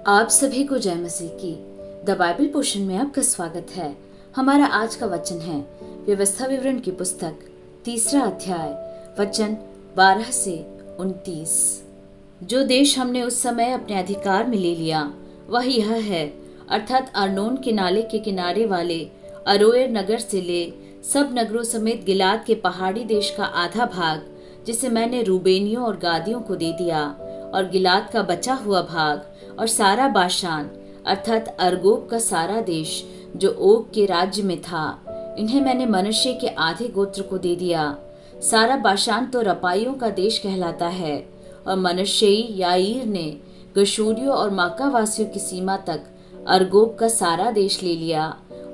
आप सभी को जय मसीह की। द बाइबल पोर्शन में आपका स्वागत है। हमारा आज का वचन है व्यवस्था विवरण की पुस्तक 3 अध्याय वचन 12 से 29। जो देश हमने उस समय अपने अधिकार में ले लिया वह यह है, अर्थात अर्नोन के नाले के किनारे वाले अरोएर नगर से ले सब नगरों समेत गिलाद के पहाड़ी देश का आधा भाग, जिसे मैंने रूबेनियों और गादियों को दे दिया, और गिलाद का बचा हुआ भाग और सारा बाशान अर्थात अरगोब का सारा देश जो ओग के राज्य में था, इन्हें मैंने मनश्शे के आधे गोत्र को दे दिया। सारा बाशान तो रपाइयों का देश कहलाता है, और मनश्शेई याईर ने गशूरियों और माकावासियों की सीमा तक अरगोब का सारा देश ले लिया,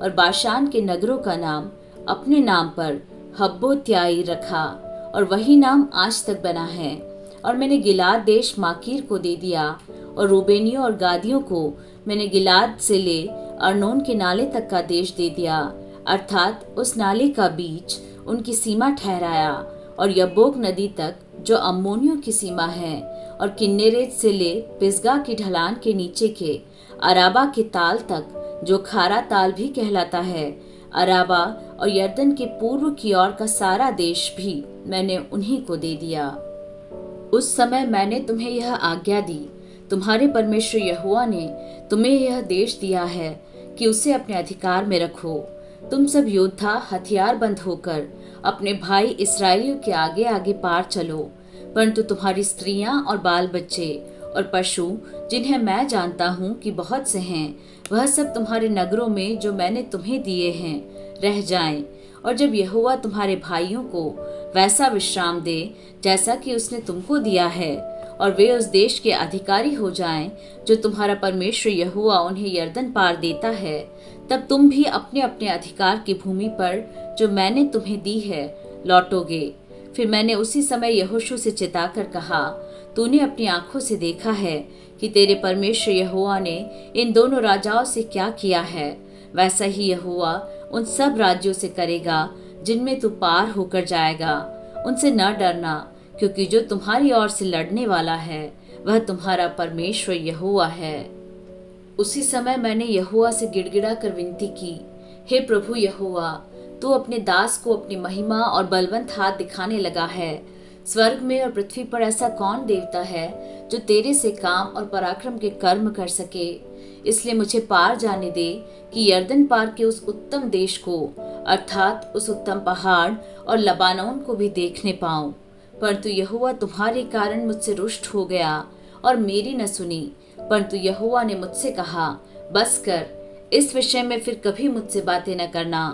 और बाशान के नगरों का नाम अपने नाम पर हब्बोत्याईर रखा, और वही नाम आज तक बना है। और मैंने गिलाद देश माकीर को दे दिया, और रूबेनियों और गादियों को मैंने गिलाद से ले अर्नोन के नाले तक का देश दे दिया, अर्थात उस नाले का बीच उनकी सीमा ठहराया, और यब्बोक नदी तक जो अम्मोनियों की सीमा है, और किन्नेरेत से ले पिसगा की ढलान के नीचे के अराबा के ताल तक जो खारा ताल भी कहलाता है। अराबा और यर्दन के पूर्व की ओर का सारा देश भी मैंने उन्हीं को दे दिया। उस समय मैंने तुम्हें यह आज्ञा दी, तुम्हारे परमेश्वर यहोवा ने तुम्हें यह देश दिया है कि उसे अपने अधिकार में रखो। तुम सब योद्धा हथियार बंद होकर अपने भाई इस्राएलियों के आगे आगे पार चलो, परंतु तुम्हारी स्त्रियां और बाल बच्चे और पशु, जिन्हें मैं जानता हूँ कि बहुत से हैं, वह सब तुम्हारे नगरों में जो मैंने तुम्हें दिए हैं रह जाएं। और जब यहोवा तुम्हारे भाइयों को वैसा विश्राम दे जैसा कि उसने तुमको दिया है, और वे उस देश के अधिकारी हो जाएं जो तुम्हारा परमेश्वर यहोवा उन्हें यर्दन पार देता है, तब तुम भी अपने अपने अधिकार की भूमि पर जो मैंने तुम्हें दी है लौटोगे। फिर मैंने उसी समय यहोशू से चिताकर कहा, तूने अपनी आंखों से देखा है कि तेरे परमेश्वर यहोवा ने इन दोनों राजाओं से क्या किया है, वैसा ही यहोवा उन सब राज्यों से करेगा जिनमें तू पार होकर जाएगा। उनसे न डरना, क्योंकि जो तुम्हारी ओर से लड़ने वाला है वह तुम्हारा परमेश्वर यहोवा है। उसी समय मैंने यहोवा से गिड़गिड़ा कर विनती की, हे प्रभु यहोवा, तू अपने दास को अपनी महिमा और बलवंत हाथ दिखाने लगा है। स्वर्ग में और पृथ्वी पर ऐसा कौन देवता है जो तेरे से काम और पराक्रम के कर्म कर सके। इसलिए मुझे पार जाने दे कि यर्दन पार के उस उत्तम देश को, अर्थात उस उत्तम पहाड़ और लबानोन को भी देखने पाऊं। परंतु यहोवा तुम्हारे कारण मुझसे रुष्ट हो गया और मेरी न सुनी। परंतु यहोवा ने मुझसे कहा, बस कर, इस विषय में फिर कभी मुझसे बातें न करना।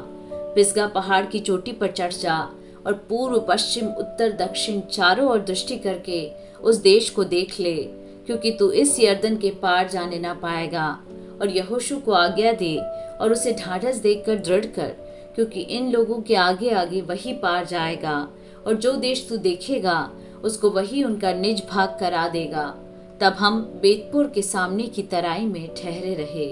पिसगा पहाड़ की चोटी पर चढ़ जा और पूर्व पश्चिम उत्तर दक्षिण चारों ओर दृष्टि करके उस देश को देख ले, क्योंकि तू इस यर्दन के पार जाने ना पाएगा। और यहोशू को आज्ञा दे और उसे ढाढ़स देखकर दृढ़ कर, क्योंकि इन लोगों के आगे आगे वही पार जाएगा, और जो देश तू देखेगा उसको वही उनका निज भाग करा देगा। तब हम बेतपुर के सामने की तराई में ठहरे रहे।